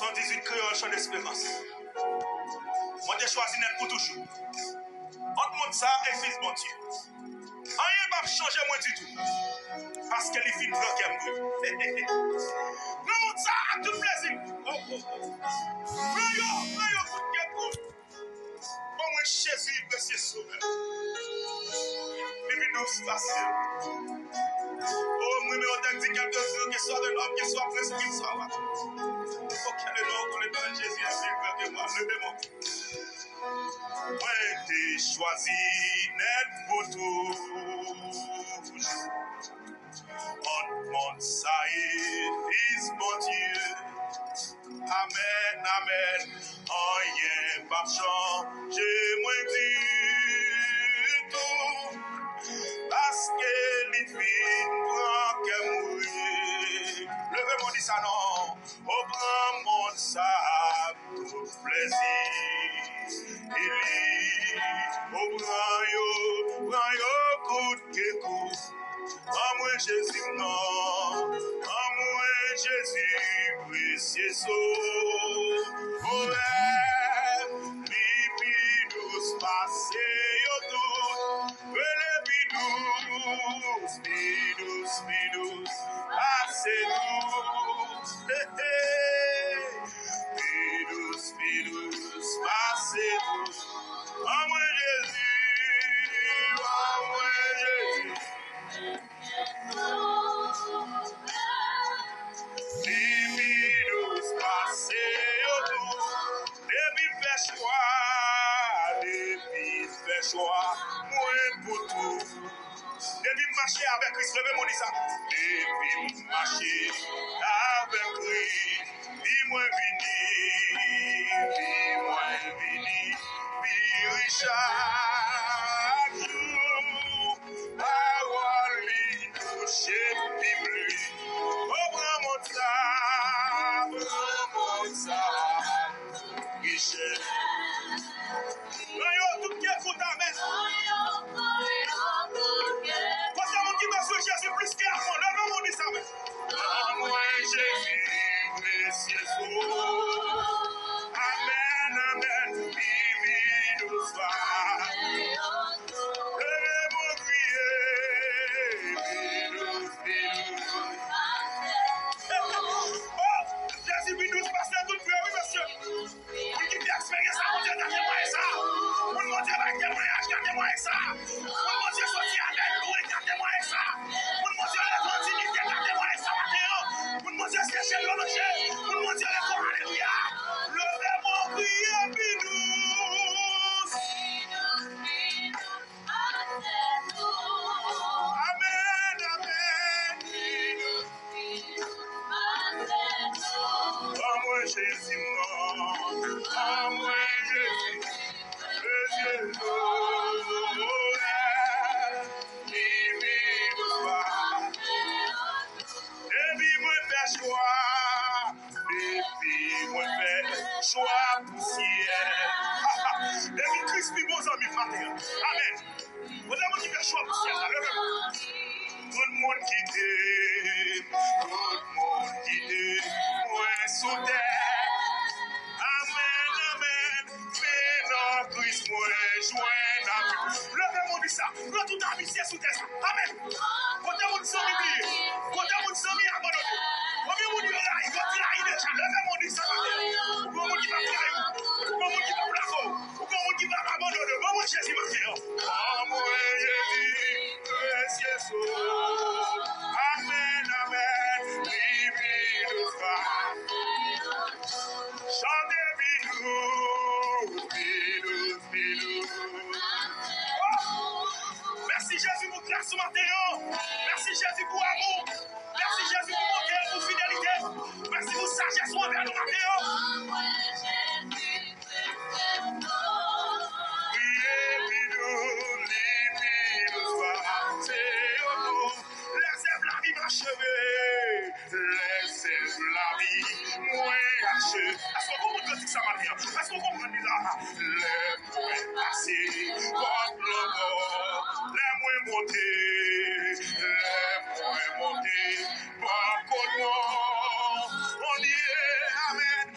118 créole champ d'espérance. Moi, j'ai choisi net pour toujours. Entre monde ça et fils bon Dieu. Rien va changer moi du tout. Parce que les filles ne veulent qu'elle brûle. Nous monde ça à tout plaisir. Prends yo, pour qu'elle brûle. Bon, moi, Jésus, monsieur Sauveur. Bibi nous facile. Oh, moi, mais on t'a dit quelque chose, qu'il soit de l'homme, qu'il soit presque, qu'il soit là. Ok, le nom, qu'on est dans Jésus, il veut que moi, levez-moi. Moi, t'ai choisi net pour toujours. On demande ça et fils mon Dieu. Amen, amen. Rien pas changer, moi, du tout. Parce que les filles prend que mourir. Levez-moi, dit ça non. Au grand monde, ça tout plaisir. Au grand yo, coup de coup. En moi Jésus, non. En moi Jésus, précieux saut. Oh, bidous, passez au tout. Bidous, passez tout. Bidous, passez tout. En moi Jésus, en moi Jésus. Bidous, passez au tout. Depuis fait choix, moi pour tout. Depuis marcher avec Christ, levez mon dit ça. Depuis marcher avec Christ, dis-moi vini, chaque jour, parole lui toucher, plus. Oh, prends mon sable, richesse. Tout qui est foutu à mettre. Quand c'est mon qui va sur Jésus plus qu'avant, là, non, on dit ça. Moi, Jésus, précieux saut. Amen, amen, vivi nous soit. Et mon crier, oh, Jésus, nous passer tout près, oui, monsieur. Oui, qui expérience ça, mon Dieu, gardez-moi ça. Mon Dieu, gardez-moi ça. Mon Dieu, sorti à l'alléluia, gardez-moi ça. Mon Dieu, les continuités, gardez-moi ça, Mathéo. Mon Dieu, c'est chez le rocher. Mon Dieu, les corps, alléluia. Levez mon prier, bidous. Amen, amen. Oh, moi, Jésus, oh, moi, Jésus. Choix poussière. Depuis Christ, nous sommes amis, Amen. Vous avez dit que choix poussière. Tout le monde quitté, moi sous terre. Amen. Mais non, Christ, moi, joint à vous. Levez-moi dit ça. Nous tout amitié sous terre. Amen. Quand vous sommes oubliés, quand vous sommes abandonnés, quand vous dites là, il va tirer déjà. Levez-moi dit ça. Comment qui va tirer? Comment qui va plaquer? Comment qui va abandonner? Comment Jésus va faire? Comment Jésus, précieux saut. Amen, amen. Bidous, chantez bidous. Merci Jésus pour grâce ce matin. Merci Jésus pour amour. Merci Jésus pour bonté, pour fidélité. Merci pour sagesse envers nous matin. Laissez la vie m'achever. Laissez la vie m'achever. Est-ce qu'on comprend ça matin? Est-ce qu'on comprend là? Les mots passés, votre logo. Les mots montés, par contre, on y est, amen.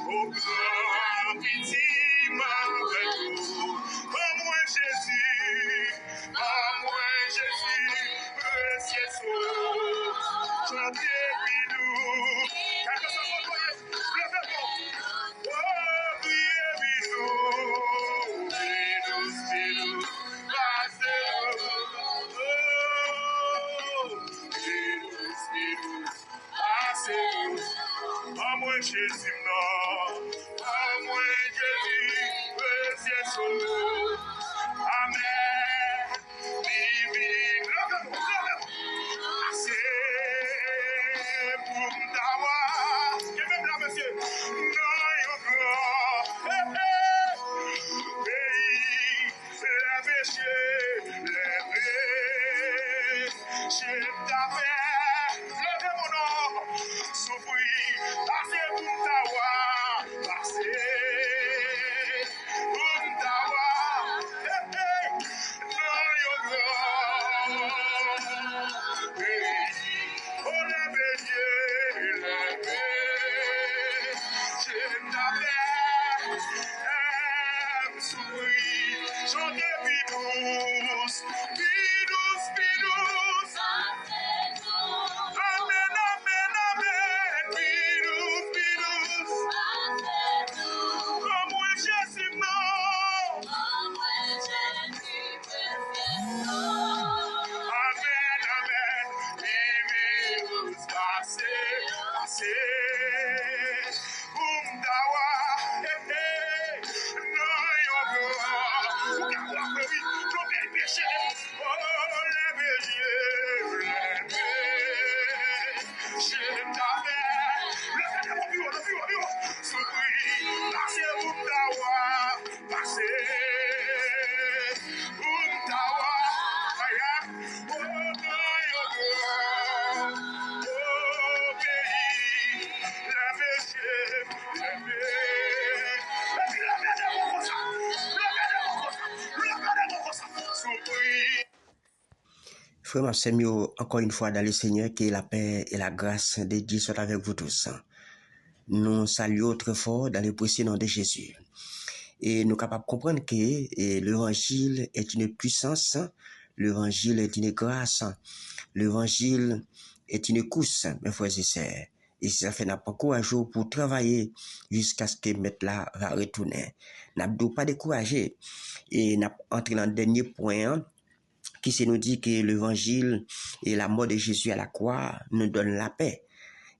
Au grand pitié m'avec vous. En moi Jésus, précieux saut. Chantez bidou. Quelque chose qu'on connaît, levez-vous. Oh, priez bidou. Bidou, passez-vous. Oh, bidou, passez-vous. À moi Jésus, non. À moi Jésus, précieux saut. Amen. Bibi, levez-vous. Assez pour m'dawa. Que même là, monsieur. Non, yo grand. Pays, je t'appelle, levez mon nom. Souffrir, assez pour m'dawa. Assez pour m'dawa. Non, yo grand. Oh, levez, je t'appelle. Chantez bidous, bidous, bidous. Amen, amen, amen. Bidous, bidous. Comme un Jésus, non. Amen, amen. Bidous, passez, passez. Umdawa, no, yo, Frère Samuel, encore une fois dans le Seigneur, que la paix et la grâce de Dieu soient avec vous tous. Nous saluons très fort dans le précieux nom de Jésus. Et nous sommes capables de comprendre que l'évangile est une puissance, l'évangile est une grâce, l'évangile est une course, mes frères et sœurs. Et ça fait n'a pas courage pour travailler jusqu'à ce que maître là va retourner. N'a pas découragé. Et n'a entré dans le dernier point, qui se nous dit que l'évangile et la mort de Jésus à la croix nous donnent la paix.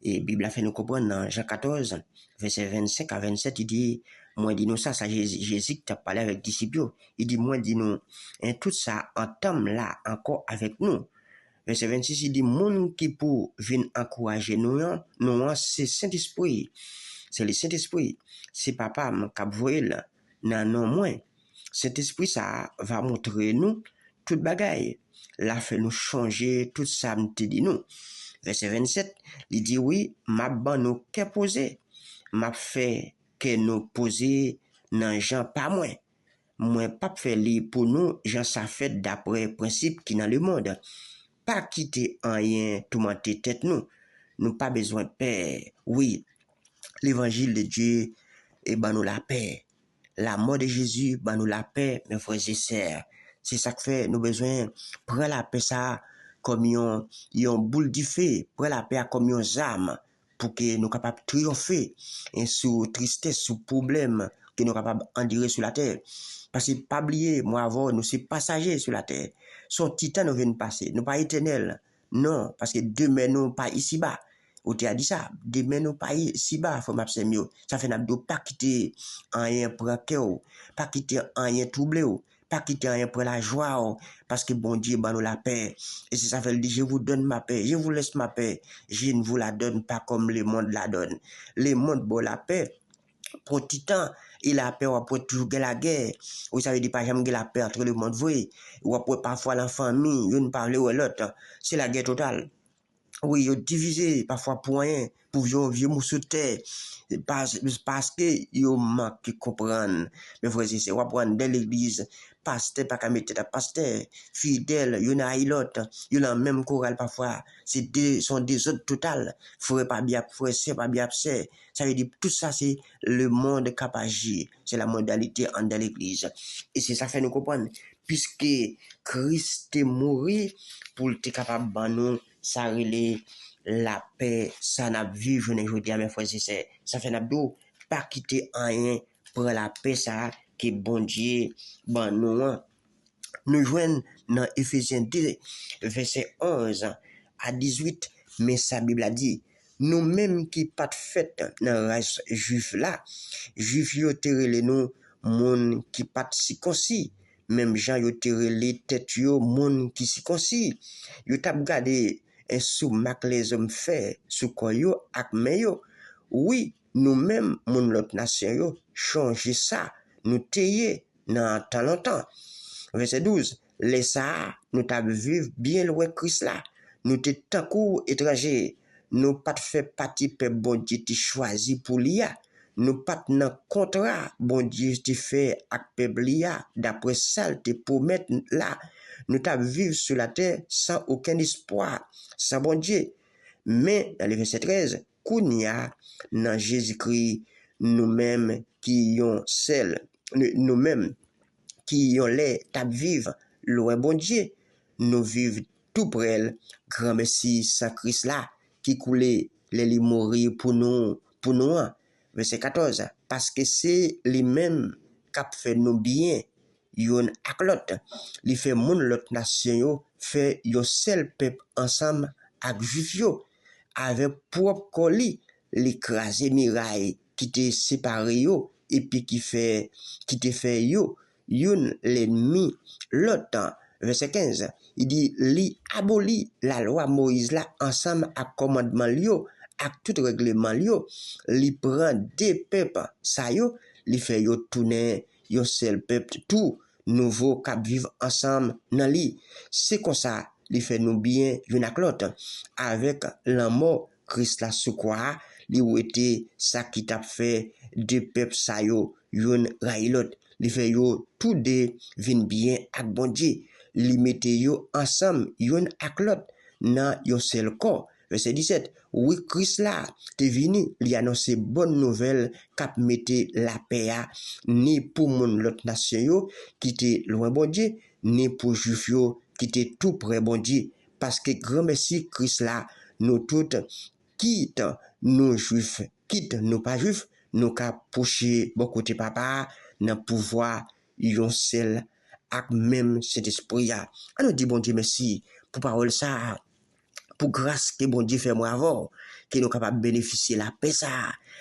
Et la Bible a fait nous comprendre dans Jean 14, verset 25 à 27, il dit, moi dis-nous ça Jésus qui t'a parlé avec les disciples, il dit, moi dis-nous, et tout ça entame là encore avec nous. Verset 26, il dit, monde qui pour venir encourager nous, c'est Saint-Esprit. C'est le Saint-Esprit. C'est papa qui a voyé là. Non, moins. Saint-Esprit, ça va montrer nous toute bagaille. Là, fait nous changer tout ça, me dit nous. Verset 27, il dit oui, m'a ban nous qu'est posé. M'a fait que nous poser dans gens pas moins. Moi, pas faire li pour nous, gens ça fait d'après principe qui dans le monde. Pas quitter rien, tout monter tête nous. Nous pas besoin de paix. Oui, l'évangile de Dieu, et ben nous la paix. La mort de Jésus, ben nous la paix, mes frères et sœurs. C'est ça que fait, nous besoin prendre la paix ça comme une boule de feu, prendre la paix comme une âme pour que nous capables de triompher et sous tristesse, sous problème que nous capables d'endurer sur la terre. Parce que pas oublier, moi avant, nous sommes passagers sur la terre. Son titan nous vient passer, nous pas éternel. Non, parce que demain nous pas ici-bas. Ou tu as dit ça, demain nous pas ici-bas, faut m'absenter. Ça fait n'abdo pas quitter rien pour un cœur, pas quitter rien troublé, pas quitter rien pour la joie, parce que bon Dieu, nous la paix. Et c'est ça fait dire, je vous donne ma paix, je vous laisse ma paix, je ne vous la donne pas comme le monde la donne. Le monde, bon, la paix, pour titan, il a paix, ou après toujours la guerre. Vous savez, dit pas jamais la paix entre le monde, vous, ou après parfois la famille, une parle ou l'autre. C'est la guerre totale. oui, yo divisé parfois pour rien, pour un vieux morceau de terre, parce que yo manque comprendre. Mais frère, c'est on prendre de l'église, pasteur pas qu'à mettre ta pasteur, fidèle, yo na l'autre, yo dans même chorale parfois, sont des autres total. Frère pas bien, frère c'est pas bien c'est. Ça veut dire tout ça c'est le monde qui agit, c'est la modalité en de l'église. Et c'est ça fait nous comprendre puisque Christ est mort pour être capable de nous ça relève la paix, ça n'a vivre aujourd'hui à mes frères et sœurs. Ça fait n'abdou pas quitter rien pour la paix ça que bon Dieu nous joignent dans Ephésiens 2 verset 11 à 18 mais sa Bible a dit nous-mêmes qui pas fait dans race juif là juif yo terrelé nous monde qui pas circoncis même Jean yo terrelé tête yo monde qui circoncis yo t'a regardé un sous mak les hommes fait sous quoi yo ak men yo oui nous-mêmes mon l'autre nation yo changer ça nous tailler dans tant longtemps verset 12 les ça nous t'a vivre bien loin Christ là nous t'es tant coup étranger nous pas fait partie peuple bon Dieu t'ai choisi pour l'ia nous pas dans contrat bon Dieu t'ai fait avec peuple l'ia d'après ça t'es promettre là nous t'a vivre sur la terre sans aucun espoir sans bon Dieu mais dans le verset 13 kounya dans Jésus-Christ nous-mêmes qui ont celle nous-mêmes qui ont l'air t'a vivre loin bon Dieu nous vivons tout près grand Messie sans Christ là qui coulait les mourir pour nous verset 14 parce que c'est les mêmes qui fait nous bien yon ak l'autre li fait moun l'autre nation yo fait yo seul peuple ensemble ak juif yo avec propre colis l'écraser miraille qui te séparé yo et puis qui te fait yo yon l'ennemi l'autre verset 15 il dit li aboli la loi Moïse là ensemble ak commandement yo ak tout règlement yo li prend des peuples ça yo li fait yo tourner yo seul peuple tout nouveau cap vivre ensemble dans li c'est comme ça li fait nous bien une ak l'autre avec l'amour Christ la sous quoi li ou était ça qui t'a fait deux peuples ça yo yon ray l'autre li fait yo tout deux vinn bien ak bon Dieu li mette yo ensemble yon ak l'autre dans yon seul corps verset 17 oui Christ là t'es venu li annoncer bonne nouvelle cap mette la paix ni pour mon l'autre nation yo qui était loin bon Dieu ni pour juif yo qui était tout près bon Dieu parce que grand merci Christ là nous toutes quitte nous juifs quitte nous pas juifs nous cap pousser bon côté papa dans pouvoir yon seul ak même cet esprit a nous dit bon Dieu merci pour parole ça pour grâce que bon Dieu fait moi avant que nous capable bénéficier la paix ça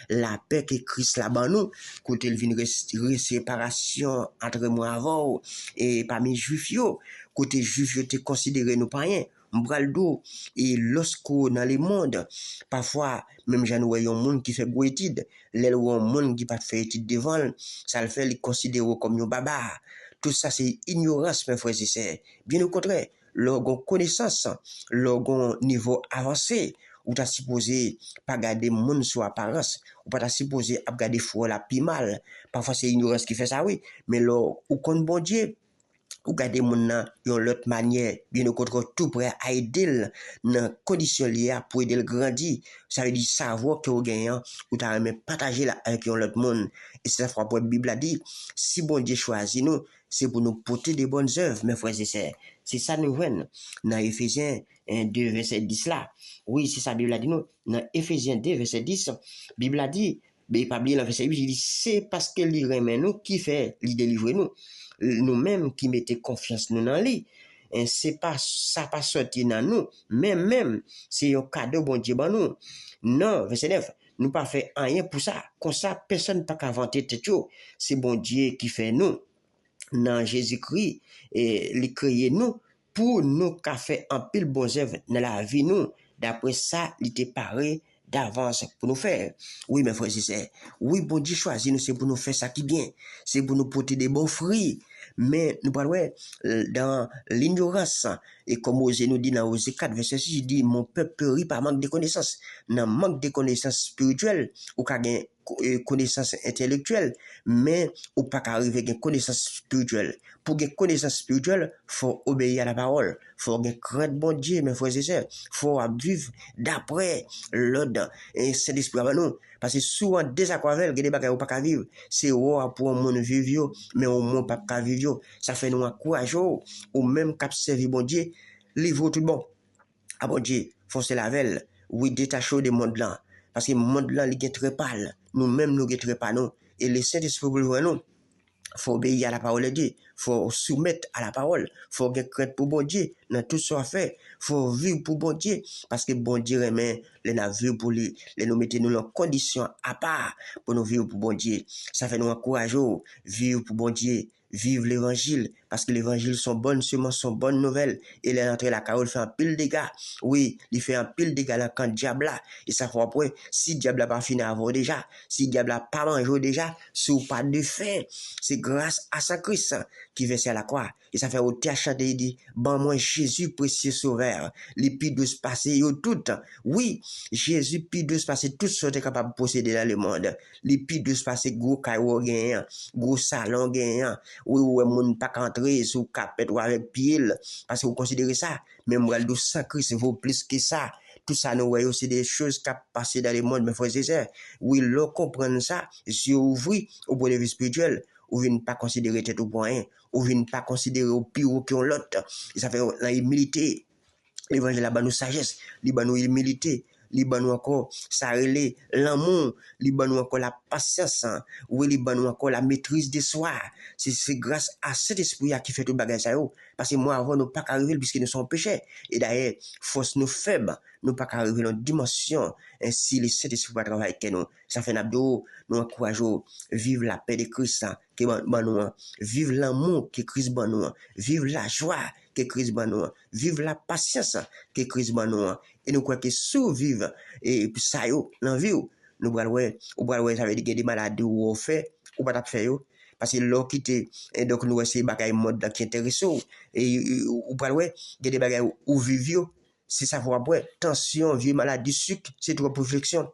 la paix que Christ là ban nous côté il vient séparation entre moi avant et parmi juifs yo côté juif yo te considéré nous pas rien m'bral do et lorsqu'on dans le monde parfois même j'en vois un monde qui fait gros étude les ou un monde qui pas fait étude devant ça le fait les considérer comme un baba tout ça c'est ignorance mes frères et sœurs bien au contraire leur connaissance leur niveau avancé ou t'as supposé pas garder monde sur apparence ou pas t'as supposé garder foi la pi mal parfois c'est ignorance qui fait ça oui mais leur ou compte bon Dieu ou garder mon nan yon l'autre manière bien au contraire tout prêt à aider dans condition liée pour aider le grandir ça veut dire savoir que vous gagnant ou t'as même partager là avec yon l'autre monde et c'est ça pour la Bible a dit si bon Dieu choisit nous c'est pour nous porter des bonnes œuvres mes frères et sœurs c'est ça nous voyons dans Ephésiens 2 verset 10 là oui c'est ça Bible a dit nous dans Ephésiens 2 verset 10 Bible a dit mais pas bien le verset 8 il dit c'est parce que il remet nous qui fait il délivre nous nous-mêmes qui mettez confiance nous dans lui et c'est pas ça pas sorti dans nous même c'est un cadeau bon Dieu bon nous non verset 9 nous pas fait rien pour ça comme ça personne pas inventer tête c'est bon Dieu qui fait nous dans Jésus-Christ et il créé nous pour nous qu'a fait un pile bon œuvre dans la vie nous d'après ça il était paré d'avance pour nous faire. Oui, mes frères et sœurs. Oui, bon Dieu choisit nous, c'est pour nous faire ça qui bien. C'est pour nous porter des bons fruits. Mais nous parlons dans l'ignorance, Et comme Osée nous dit dans Osée 4, verset 6, il dit, mon peuple périt par manque de connaissances. Dans manque de connaissances spirituelles, ou qu'à connaissances intellectuelles, mais ou pas qu'arriver à une connaissance spirituelle. Pour une connaissance spirituelle, faut obéir à la parole. Faut une crainte bon Dieu, mes frères et sœurs. Faut vivre d'après l'ordre et c'est l'esprit avant nous. Parce que souvent, désaccord avec elle, il y a des bagages ou pas qu'à vivre. C'est rare pour un monde vivre, mais au moins pas qu'à vivre. Ça fait nous encourager, ou même qu'à servir bon Dieu, livre tout bon. Ah bon Dieu, foncez la velle, oui, détachez de monde là. Parce que le monde là, il est très pâle. Nous-mêmes, nous sommes très pâle. Et les Saint-Esprit pour nous. Faut obéir à la parole de Dieu. Faut soumettre à la parole. Faut être crainte pour bon Dieu. Dans tout ce qu'on fait. Faut vivre pour bon Dieu. Parce que bon Dieu remet les navires pour lui. Les nous mettez nous en condition à part pour nous vivre pour bon Dieu. Ça fait nous encourager. Vivre pour bon Dieu. Vivre l'évangile. Parce que l'évangile sont bonnes semences, sont bonnes nouvelles. Et les entrées la carole fait un pile de dégâts. Oui, il fait un pile de dégâts là quand diable là. Et ça fait après, si diable n'a pas fini avant déjà, si diable n'a pas mangé déjà, sous pas de faim, c'est grâce à sa Christ qui versait à la croix. Et ça fait au théâtre il dit, bon moi Jésus précieux sauveur, les pires de se passer tout. Oui, Jésus pire de se passer tout ce qui est capable de posséder dans le monde. Les pires de se passer gros caillou gagnant, gros salon gagnant. Oui, ouais, moun pas entrer sous capet ou avec pile parce que vous considérez ça, mais moi le sang Christ vaut plus que ça. Tout ça nous voyons c'est des choses qui passent dans le monde, mes frères et sœurs. Oui, l'on comprend ça, si vous ouvrez au point de vue spirituel, ou ne pas considérer tête au point, ou ne pas considérer au pire que l'autre. Ça fait l'humilité. L'évangile là-bas nous sagesse, là-bas nous humilité, là-bas nous encore ça relève l'amour, là-bas nous encore la patience, oui, là-bas nous encore la maîtrise de soi. C'est grâce à cet esprit qui fait tout bagage ça. Parce que moi avant nous pas arriver puisque nous sommes pécheurs. Et d'ailleurs, force nous faibles, nous pas arriver dans une dimension ainsi le Saint-Esprit va travailler avec nous. Ça fait n'abdo nous encourageons vivre la paix de Christ qui nous, vivre l'amour que Christ nous, vivre la joie que Christ nous, vivre la patience que Christ nous. Et nous croyons que survivre et puis ça yo dans vie nous bral ça veut dire que des maladies ou on fait ou pas faire yo parce que l'eau quitté et donc nous essayer bagaille mode qui intéressant et ou bral il y a des bagailles ou vivre si ça va après tension vieux maladie sucre c'est trop réflexion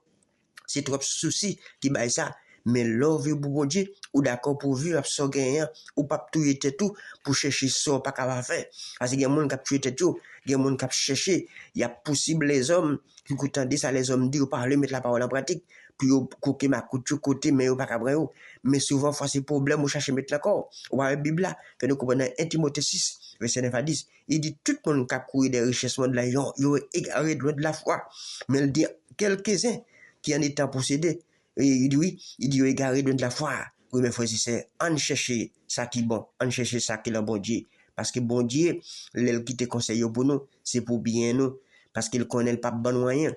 c'est trop souci qui baille ça mais l'eau veut pour bon Dieu ou d'accord pour vivre sans gagner ou pas tout était tout pour chercher ça pas capable faire parce qu'il y a monde qui tué tête tout il y a monde qui chercher il y a possible les hommes qui entendent ça les hommes dire parler mettre la parole en pratique puis coquer ma côté mais pas capable mais souvent fois c'est problème ou chercher mettre l'accord ou la Bible là que nous comprenons 1 Timothée 6 verset 9 à 10 il dit tout le monde qui a courir des richesses de l'argent il est égaré de la foi mais il dit quelques-uns qui en étant possédés il dit oui, il dit égaré de la foi. Oui, mes frères et sœurs, on cherche ça qui est bon, on cherche ça qui est le bon Dieu. Parce que bon Dieu, l'el qui te conseille pour nous, c'est pour bien nous. Parce qu'il connaît pas bon moyen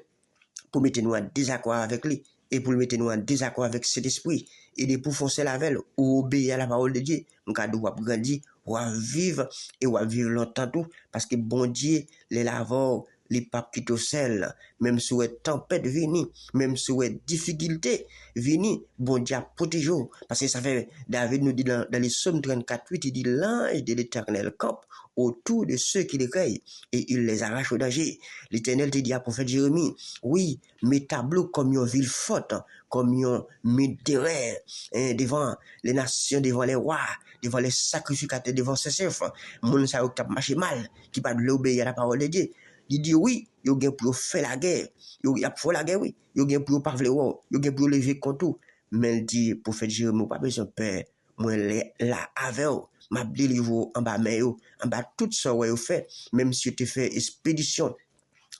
pour mettre nous en désaccord avec lui et pour mettre nous en désaccord avec cet esprit. Et pour foncer la velle ou obéir à la parole de Dieu, nous doit grandir, ou vivre et ou vivre longtemps tout. Parce que bon Dieu, les laveurs, les papes qui te sel, même sous une tempête vini, même sous une difficulté vini, bon Dieu protège. Parce que ça fait, David nous dit dans les psaumes 34:8, il dit l'ange de l'Éternel campe autour de ceux qui les cueillent et il les arrache au danger. L'Éternel te dit à prophète Jérémie, oui, mes tableaux comme une ville forte, comme une terrain devant les nations, devant les rois, devant les sacrificateurs, devant ces chefs, moun sa qui marché mal, qui pas de l'obéir à la parole de Dieu. Il dit oui, il y a pour faire la guerre, il y a pour la guerre, oui, il y a pour parler, il y a pour lever contre tout. Mais il dit, prophète Jérémie, pas besoin de peur, moi là avec vous, m'a délivré en bas mais en bas tout ça ouais fait, même si tu fais expédition,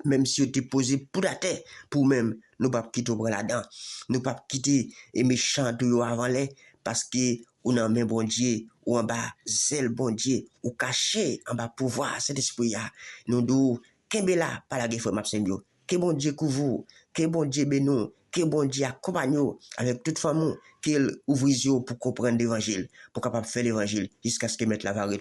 même si tu posé pour la terre, pour même nous pas quitter pour là-dedans, nous pas quitter et méchant tout avant les parce que on a même bon Dieu ou en bas zèle bon Dieu ou caché en bas pouvoir cet esprit là nous dou Kembela par la guerre frère Mapsengyo. Que bon Dieu couvre, que bon Dieu bénisse, que bon Dieu accompagne avec toute famille, qu'il ouvre les yeux pour comprendre l'évangile, pour capable faire l'évangile jusqu'à ce qu'il mette la vérité.